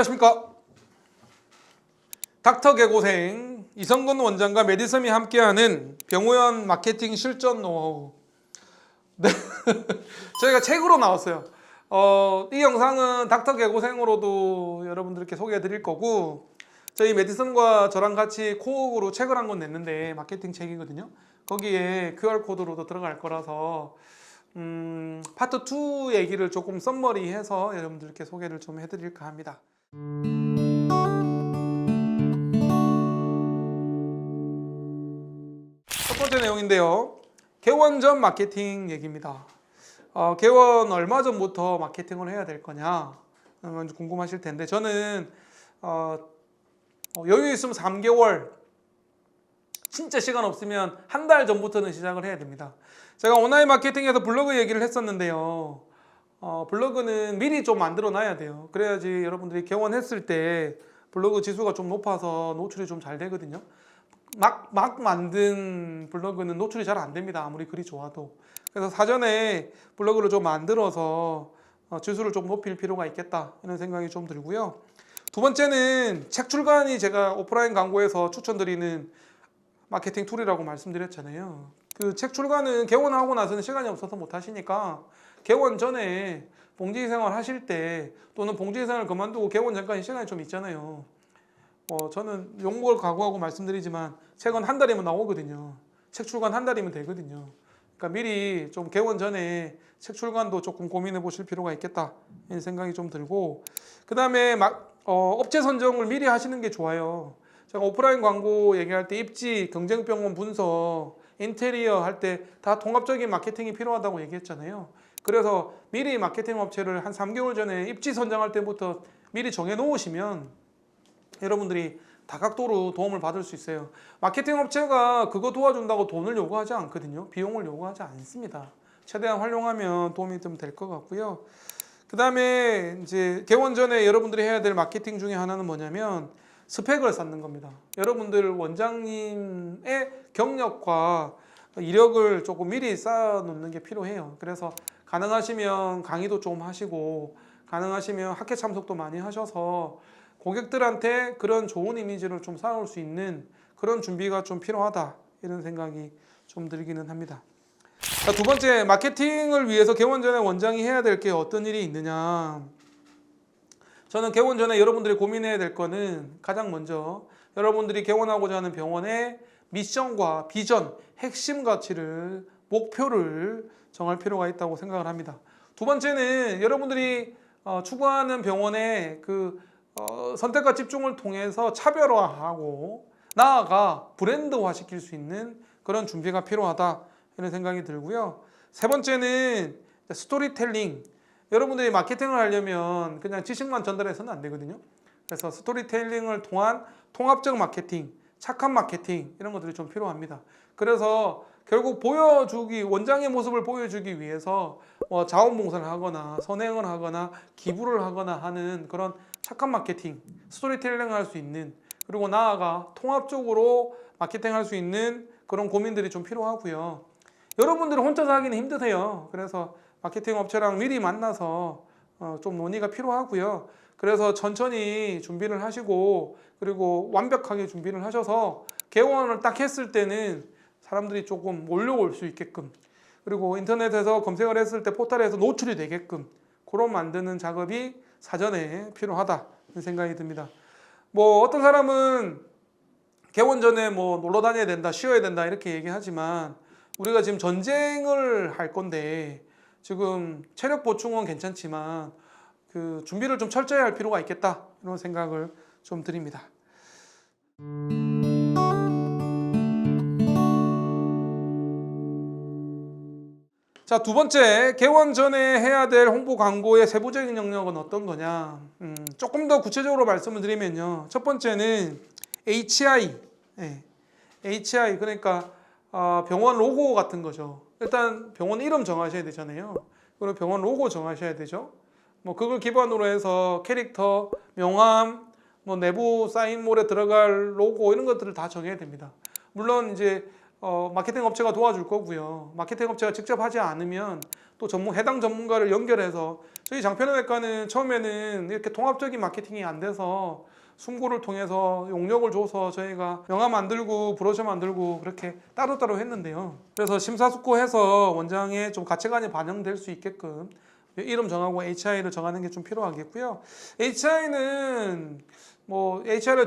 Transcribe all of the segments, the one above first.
안녕하십니까. 닥터 개고생 이성근 원장과 메디섬이 함께하는 병우연 마케팅 실전 노하우. 네. 저희가 책으로 나왔어요. 이 영상은 닥터 개고생으로도 여러분들께 소개해 드릴 거고, 저희 메디섬과 저랑 같이 코옥으로 책을 한 권 냈는데 마케팅 책이거든요. 거기에 QR코드로도 들어갈 거라서 파트 2 얘기를 조금 썸머리해서 여러분들께 소개를 좀 해드릴까 합니다. 첫 번째 내용인데요. 개원 전 마케팅 얘기입니다. 개원 얼마 전부터 마케팅을 해야 될 거냐 먼저 궁금하실 텐데, 저는 여유 있으면 3개월, 진짜 시간 없으면 한 달 전부터는 시작을 해야 됩니다. 제가 온라인 마케팅에서 블로그 얘기를 했었는데요. 블로그는 미리 좀 만들어 놔야 돼요. 그래야지 여러분들이 개원했을 때 블로그 지수가 좀 높아서 노출이 좀 잘 되거든요. 막 만든 블로그는 노출이 잘 안 됩니다. 아무리 글이 좋아도. 그래서 사전에 블로그를 좀 만들어서 지수를 좀 높일 필요가 있겠다, 이런 생각이 좀 들고요. 두 번째는 책 출간이 제가 오프라인 광고에서 추천드리는 마케팅 툴이라고 말씀드렸잖아요. 그 책 출간은 개원하고 나서는 시간이 없어서 못 하시니까 개원 전에 봉지생활 하실 때, 또는 봉지생활 그만두고 개원 전까지 시간이 좀 있잖아요. 저는 욕먹을 각오하고 말씀드리지만 책은 한 달이면 나오거든요. 책 출간 한 달이면 되거든요. 그러니까 미리 좀 개원 전에 책 출간도 조금 고민해 보실 필요가 있겠다, 이런 생각이 좀 들고, 그 다음에 업체 선정을 미리 하시는 게 좋아요. 제가 오프라인 광고 얘기할 때 입지, 경쟁병원 분석, 인테리어 할 때 다 통합적인 마케팅이 필요하다고 얘기했잖아요. 그래서 미리 마케팅 업체를 한 3개월 전에 입지 선정할 때부터 미리 정해 놓으시면 여러분들이 다각도로 도움을 받을 수 있어요. 마케팅 업체가 그거 도와준다고 돈을 요구하지 않거든요. 비용을 요구하지 않습니다. 최대한 활용하면 도움이 좀 될 것 같고요. 그 다음에 이제 개원 전에 여러분들이 해야 될 마케팅 중에 하나는 뭐냐면 스펙을 쌓는 겁니다. 여러분들 원장님의 경력과 이력을 조금 미리 쌓아놓는 게 필요해요. 그래서 가능하시면 강의도 좀 하시고, 가능하시면 학회 참석도 많이 하셔서 고객들한테 그런 좋은 이미지를 좀 쌓아올 수 있는 그런 준비가 좀 필요하다, 이런 생각이 좀 들기는 합니다. 자, 두 번째, 마케팅을 위해서 개원 전에 원장이 해야 될 게 어떤 일이 있느냐. 저는 개원 전에 여러분들이 고민해야 될 거는, 가장 먼저 여러분들이 개원하고자 하는 병원의 미션과 비전, 핵심 가치를, 목표를 정할 필요가 있다고 생각을 합니다. 두 번째는 여러분들이 추구하는 병원의 선택과 집중을 통해서 차별화하고 나아가 브랜드화 시킬 수 있는 그런 준비가 필요하다, 이런 생각이 들고요. 세 번째는 스토리텔링. 여러분들이 마케팅을 하려면 그냥 지식만 전달해서는 안 되거든요. 그래서 스토리텔링을 통한 통합적 마케팅, 착한 마케팅, 이런 것들이 좀 필요합니다. 그래서 결국 원장의 모습을 보여주기 위해서 자원봉사를 하거나 선행을 하거나 기부를 하거나 하는 그런 착한 마케팅, 스토리텔링을 할 수 있는, 그리고 나아가 통합적으로 마케팅 할 수 있는 그런 고민들이 좀 필요하고요. 여러분들은 혼자서 하기는 힘드세요. 그래서 마케팅 업체랑 미리 만나서 좀 논의가 필요하고요. 그래서 천천히 준비를 하시고, 그리고 완벽하게 준비를 하셔서 개원을 딱 했을 때는 사람들이 조금 몰려올 수 있게끔, 그리고 인터넷에서 검색을 했을 때 포털에서 노출이 되게끔 그런 만드는 작업이 사전에 필요하다, 이런 생각이 듭니다. 어떤 사람은 개원 전에 놀러 다녀야 된다, 쉬어야 된다, 이렇게 얘기하지만 우리가 지금 전쟁을 할 건데 지금 체력 보충은 괜찮지만 그 준비를 좀 철저히 할 필요가 있겠다, 이런 생각을 좀 드립니다. 자, 두 번째, 개원 전에 해야 될 홍보 광고의 세부적인 영역은 어떤 거냐. 조금 더 구체적으로 말씀을 드리면요. 첫 번째는 HI. HI, 그러니까 병원 로고 같은 거죠. 일단 병원 이름 정하셔야 되잖아요. 그리고 병원 로고 정하셔야 되죠. 그걸 기반으로 해서 캐릭터, 명함, 내부 사인몰에 들어갈 로고, 이런 것들을 다 정해야 됩니다. 물론 이제 마케팅 업체가 도와줄 거고요. 마케팅 업체가 직접 하지 않으면 또 해당 전문가를 연결해서 저희 장편외과는 처음에는 이렇게 통합적인 마케팅이 안 돼서 숨고를 통해서 용역을 줘서 저희가 영화 만들고 브로셔 만들고 그렇게 따로따로 했는데요. 그래서 심사숙고해서 원장의 좀 가치관이 반영될 수 있게끔 이름 정하고 HI를 정하는 게 좀 필요하겠고요. HI를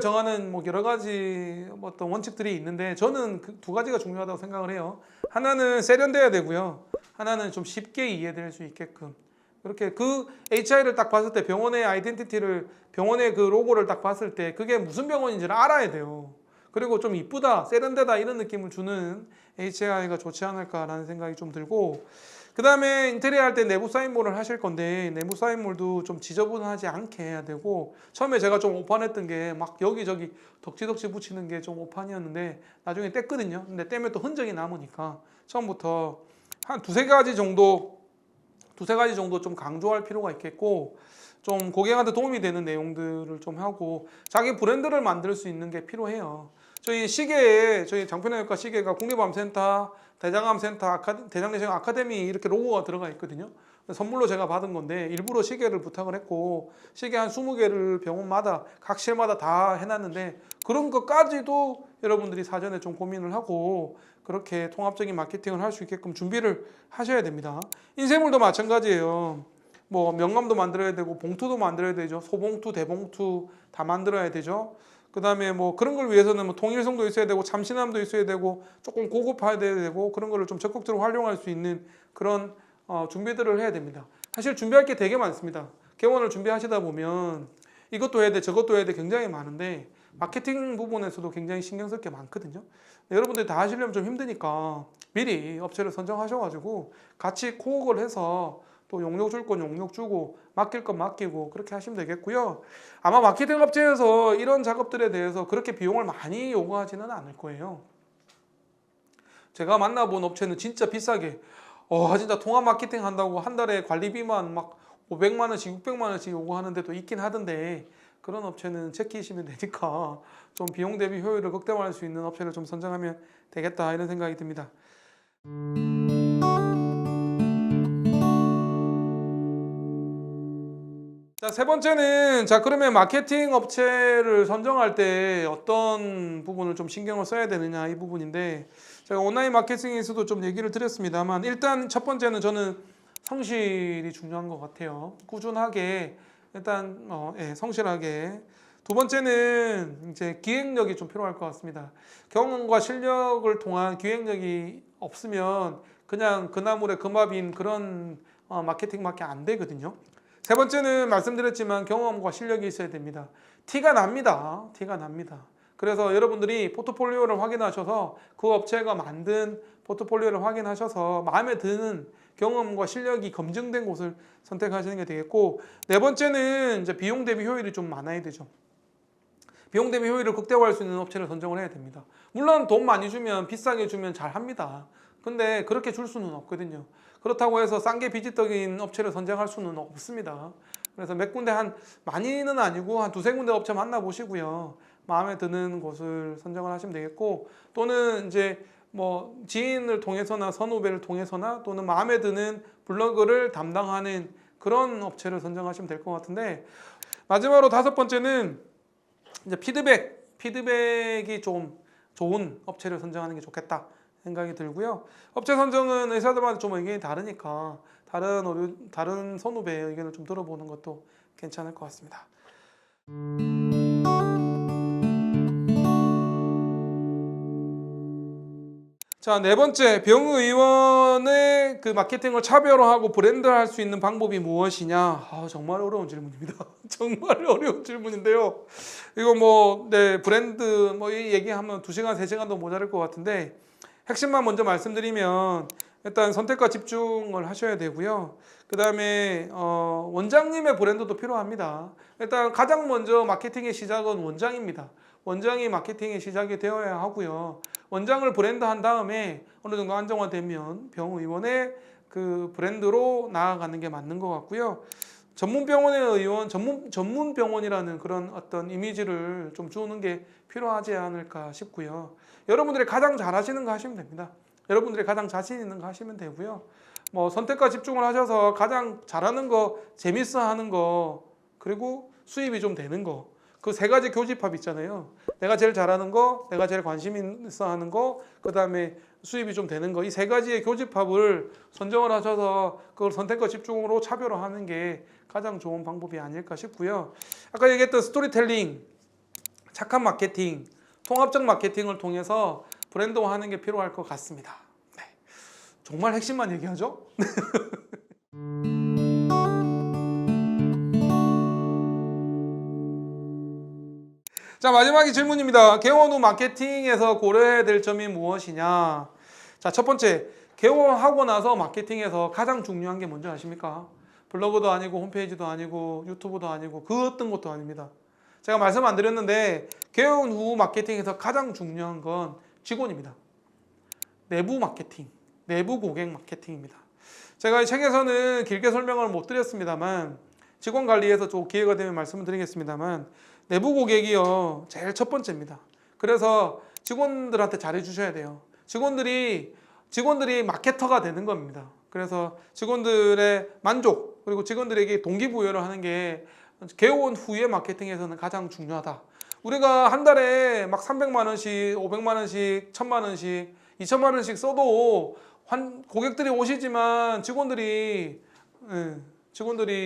정하는 여러 가지 어떤 원칙들이 있는데 저는 그 두 가지가 중요하다고 생각을 해요. 하나는 세련돼야 되고요. 하나는 좀 쉽게 이해될 수 있게끔. 그렇게 그 HI를 딱 봤을 때 병원의 아이덴티티를 병원의 그 로고를 딱 봤을 때 그게 무슨 병원인지를 알아야 돼요. 그리고 좀 이쁘다, 세련되다 이런 느낌을 주는 HI가 좋지 않을까라는 생각이 좀 들고 그 다음에 인테리어 할 때 내부 사인볼을 하실 건데 내부 사인볼도 좀 지저분하지 않게 해야 되고 처음에 제가 좀 오판했던 게 막 여기저기 덕지덕지 붙이는 게 좀 오판이었는데 나중에 뗐거든요. 근데 떼면 또 흔적이 남으니까 처음부터 한 두세 가지 정도 좀 강조할 필요가 있겠고 좀 고객한테 도움이 되는 내용들을 좀 하고 자기 브랜드를 만들 수 있는 게 필요해요. 저희 장편외과 시계가 국립암센터, 대장암센터, 대장내시경 아카데미 이렇게 로고가 들어가 있거든요. 선물로 제가 받은 건데 일부러 시계를 부탁을 했고 시계 한 20개를 병원마다 각 실마다 다 해놨는데 그런 것까지도 여러분들이 사전에 좀 고민을 하고 그렇게 통합적인 마케팅을 할 수 있게끔 준비를 하셔야 됩니다. 인쇄물도 마찬가지예요. 명함도 만들어야 되고 봉투도 만들어야 되죠. 소봉투, 대봉투 다 만들어야 되죠. 그 다음에 그런 걸 위해서는 통일성도 있어야 되고 참신함도 있어야 되고 조금 고급화해야 되고 그런 거를 좀 적극적으로 활용할 수 있는 그런 준비들을 해야 됩니다. 사실 준비할 게 되게 많습니다. 개원을 준비하시다 보면 이것도 해야 돼 저것도 해야 돼 굉장히 많은데 마케팅 부분에서도 굉장히 신경 쓸 게 많거든요. 여러분들이 다 하시려면 좀 힘드니까 미리 업체를 선정하셔가지고 같이 코어를 해서 또 용역 줄 건 용역 주고 맡길 건 맡기고 그렇게 하시면 되겠고요. 아마 마케팅 업체에서 이런 작업들에 대해서 그렇게 비용을 많이 요구하지는 않을 거예요. 제가 만나본 업체는 진짜 비싸게 진짜 통합 마케팅 한다고 한 달에 관리비만 막 500만 원씩 600만 원씩 요구하는 데도 있긴 하던데 그런 업체는 제끼시면 되니까 좀 비용 대비 효율을 극대화할 수 있는 업체를 좀 선정하면 되겠다 이런 생각이 듭니다. 자, 세 번째는 그러면 마케팅 업체를 선정할 때 어떤 부분을 좀 신경을 써야 되느냐 이 부분인데 제가 온라인 마케팅에서도 좀 얘기를 드렸습니다만 일단 첫 번째는 저는 성실이 중요한 것 같아요. 꾸준하게 일단 성실하게. 두 번째는 이제 기획력이 좀 필요할 것 같습니다. 경험과 실력을 통한 기획력이 없으면 그냥 그나물에 금밥인 그런 마케팅밖에 안 되거든요. 세 번째는 말씀드렸지만 경험과 실력이 있어야 됩니다. 티가 납니다. 그래서 여러분들이 포트폴리오를 확인하셔서 그 업체가 만든 포트폴리오를 확인하셔서 마음에 드는 경험과 실력이 검증된 곳을 선택하시는 게 되겠고 네 번째는 이제 비용 대비 효율이 좀 많아야 되죠. 비용 대비 효율을 극대화할 수 있는 업체를 선정을 해야 됩니다. 물론 돈 많이 주면 비싸게 주면 잘 합니다. 근데 그렇게 줄 수는 없거든요. 그렇다고 해서 싼 게 비지떡인 업체를 선정할 수는 없습니다. 그래서 몇 군데 많이는 아니고 한 두세 군데 업체 만나보시고요. 마음에 드는 곳을 선정을 하시면 되겠고 또는 이제 지인을 통해서나 선후배를 통해서나 또는 마음에 드는 블로그를 담당하는 그런 업체를 선정하시면 될 것 같은데 마지막으로 다섯 번째는 이제 피드백이 좀 좋은 업체를 선정하는 게 좋겠다 생각이 들고요. 업체 선정은 의사들마다 좀 의견이 다르니까 다른 선후배의 의견을 좀 들어보는 것도 괜찮을 것 같습니다. 자, 네 번째, 병의원의 그 마케팅을 차별화하고 브랜드화할 수 있는 방법이 무엇이냐? 정말 어려운 질문입니다. 정말 어려운 질문인데요. 이거 브랜드 이 얘기하면 2시간, 3시간도 모자랄 것 같은데 핵심만 먼저 말씀드리면 일단 선택과 집중을 하셔야 되고요. 그 다음에 원장님의 브랜드도 필요합니다. 일단 가장 먼저 마케팅의 시작은 원장입니다. 원장이 마케팅의 시작이 되어야 하고요. 원장을 브랜드한 다음에 어느 정도 안정화되면 병의원의 그 브랜드로 나아가는 게 맞는 것 같고요. 전문 병원의 의원, 전문 병원이라는 그런 어떤 이미지를 좀 주는 게 필요하지 않을까 싶고요. 여러분들이 가장 잘하시는 거 하시면 됩니다. 여러분들이 가장 자신 있는 거 하시면 되고요. 뭐 선택과 집중을 하셔서 가장 잘하는 거, 재밌어 하는 거, 그리고 수입이 좀 되는 거. 그 세 가지 교집합 있잖아요. 내가 제일 잘하는 거, 내가 제일 관심 있어 하는 거, 그 다음에 수입이 좀 되는 거. 이 세 가지의 교집합을 선정을 하셔서 그걸 선택과 집중으로 차별화하는 게 가장 좋은 방법이 아닐까 싶고요. 아까 얘기했던 스토리텔링, 착한 마케팅, 통합적 마케팅을 통해서 브랜드화하는 게 필요할 것 같습니다. 네. 정말 핵심만 얘기하죠? 자, 마지막이 질문입니다. 개원 후 마케팅에서 고려해야 될 점이 무엇이냐? 자, 첫 번째, 개원하고 나서 마케팅에서 가장 중요한 게 뭔지 아십니까? 블로그도 아니고 홈페이지도 아니고 유튜브도 아니고 그 어떤 것도 아닙니다. 제가 말씀 안 드렸는데 개원 후 마케팅에서 가장 중요한 건 직원입니다. 내부 마케팅, 내부 고객 마케팅입니다. 제가 이 책에서는 길게 설명을 못 드렸습니다만 직원 관리에서 좀 기회가 되면 말씀을 드리겠습니다만 내부 고객이요 제일 첫 번째입니다. 그래서 직원들한테 잘해 주셔야 돼요. 직원들이 마케터가 되는 겁니다. 그래서 직원들의 만족 그리고 직원들에게 동기부여를 하는 게 개원 후의 마케팅에서는 가장 중요하다. 우리가 한 달에 막 300만 원씩, 500만 원씩, 1000만 원씩, 2000만 원씩 써도 고객들이 오시지만 직원들이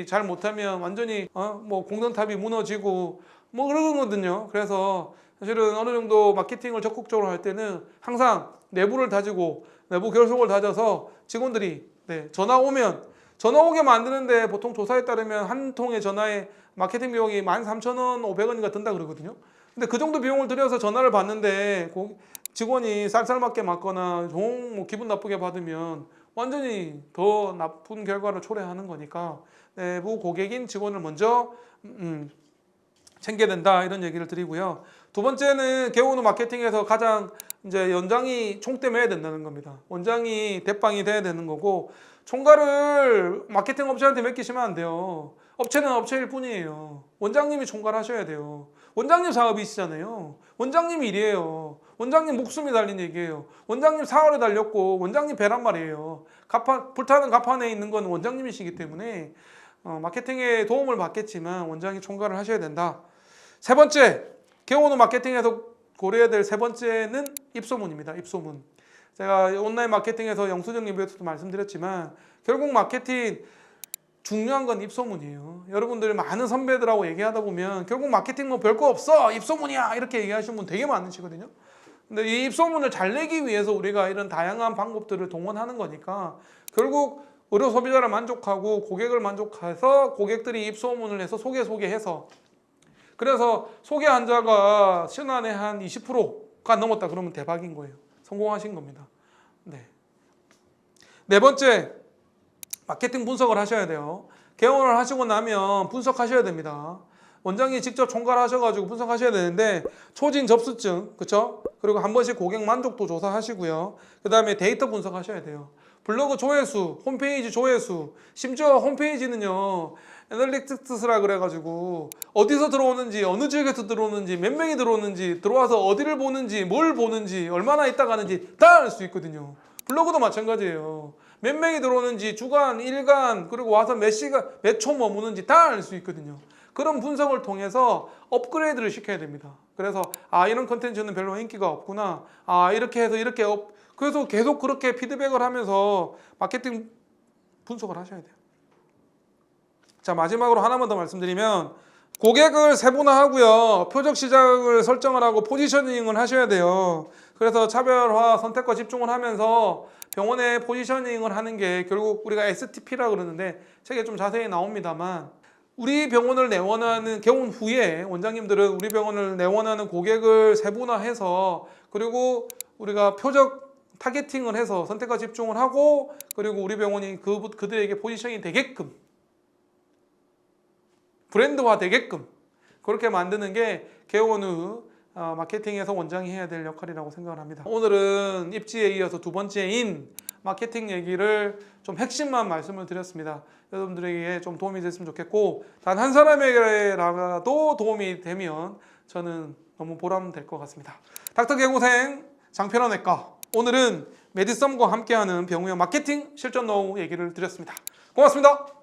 잘 못하면 완전히 뭐 공든탑이 무너지고 뭐 그러거든요. 그래서 사실은 어느 정도 마케팅을 적극적으로 할 때는 항상 내부를 다지고 내부 결속을 다져서 직원들이 전화 오게 만드는데 보통 조사에 따르면 한 통의 전화에 마케팅 비용이 13,000원, 500원인가 든다 그러거든요. 근데 그 정도 비용을 들여서 전화를 받는데 직원이 쌀쌀맞게 맞거나 뭐 기분 나쁘게 받으면 완전히 더 나쁜 결과를 초래하는 거니까 내부 고객인 직원을 먼저 챙겨야 된다 이런 얘기를 드리고요. 두 번째는 개원 후 마케팅에서 가장 이제 연장이 총대 매야 된다는 겁니다. 원장이 대빵이 돼야 되는 거고 총괄을 마케팅 업체한테 맡기시면 안 돼요. 업체는 업체일 뿐이에요. 원장님이 총괄하셔야 돼요. 원장님 사업이시잖아요. 원장님 일이에요. 원장님 목숨이 달린 얘기예요. 원장님 사활에 달렸고 원장님 배란 말이에요. 불타는 가판에 있는 건 원장님이시기 때문에 마케팅에 도움을 받겠지만 원장이 총괄을 하셔야 된다. 세 번째, 개원 후 마케팅에서 고려해야 될 세 번째는 입소문입니다. 입소문. 제가 온라인 마케팅에서 영수증 리뷰에서도 말씀드렸지만 결국 마케팅 중요한 건 입소문이에요. 여러분들 많은 선배들하고 얘기하다 보면 결국 마케팅 뭐 별거 없어 입소문이야 이렇게 얘기하시는 분 되게 많으시거든요. 근데 이 입소문을 잘 내기 위해서 우리가 이런 다양한 방법들을 동원하는 거니까 결국 의료 소비자를 만족하고 고객을 만족해서 고객들이 입소문을 해서 소개해서 그래서 소개 환자가 신안에 한 20%가 넘었다 그러면 대박인 거예요. 성공하신 겁니다. 네 번째, 마케팅 분석을 하셔야 돼요. 개원을 하시고 나면 분석하셔야 됩니다. 원장이 직접 총괄하셔가지고 분석하셔야 되는데 초진 접수증, 그렇죠? 그리고 한 번씩 고객 만족도 조사하시고요. 그 다음에 데이터 분석하셔야 돼요. 블로그 조회수, 홈페이지 조회수, 심지어 홈페이지는요 애널리틱스라 그래가지고 어디서 들어오는지, 어느 지역에서 들어오는지, 몇 명이 들어오는지, 들어와서 어디를 보는지, 뭘 보는지, 얼마나 있다 가는지 다 알 수 있거든요. 블로그도 마찬가지예요. 몇 명이 들어오는지, 주간, 일간, 그리고 와서 몇 시간, 몇 초 머무는지 다 알 수 있거든요. 그런 분석을 통해서 업그레이드를 시켜야 됩니다. 그래서 이런 컨텐츠는 별로 인기가 없구나. 이렇게 해서 그래서 계속 그렇게 피드백을 하면서 마케팅 분석을 하셔야 돼요. 자, 마지막으로 하나만 더 말씀드리면 고객을 세분화하고요. 표적 시장을 설정을 하고 포지셔닝을 하셔야 돼요. 그래서 차별화, 선택과 집중을 하면서 병원의 포지셔닝을 하는 게 결국 우리가 STP라 그러는데 책에 좀 자세히 나옵니다만 우리 병원을 내원하는 개원 후에 원장님들은 우리 병원을 내원하는 고객을 세분화해서 그리고 우리가 표적 타겟팅을 해서 선택과 집중을 하고 그리고 우리 병원이 그들에게 포지션이 되게끔 브랜드화 되게끔 그렇게 만드는 게 개원 후 마케팅에서 원장이 해야 될 역할이라고 생각을 합니다. 오늘은 입지에 이어서 두 번째인 마케팅 얘기를 좀 핵심만 말씀을 드렸습니다. 여러분들에게 좀 도움이 됐으면 좋겠고 단 한 사람에게라도 도움이 되면 저는 너무 보람될 것 같습니다. 닥터 개고생 장편환외과 오늘은 메디썸과 함께하는 병우형 마케팅 실전 노하우 얘기를 드렸습니다. 고맙습니다.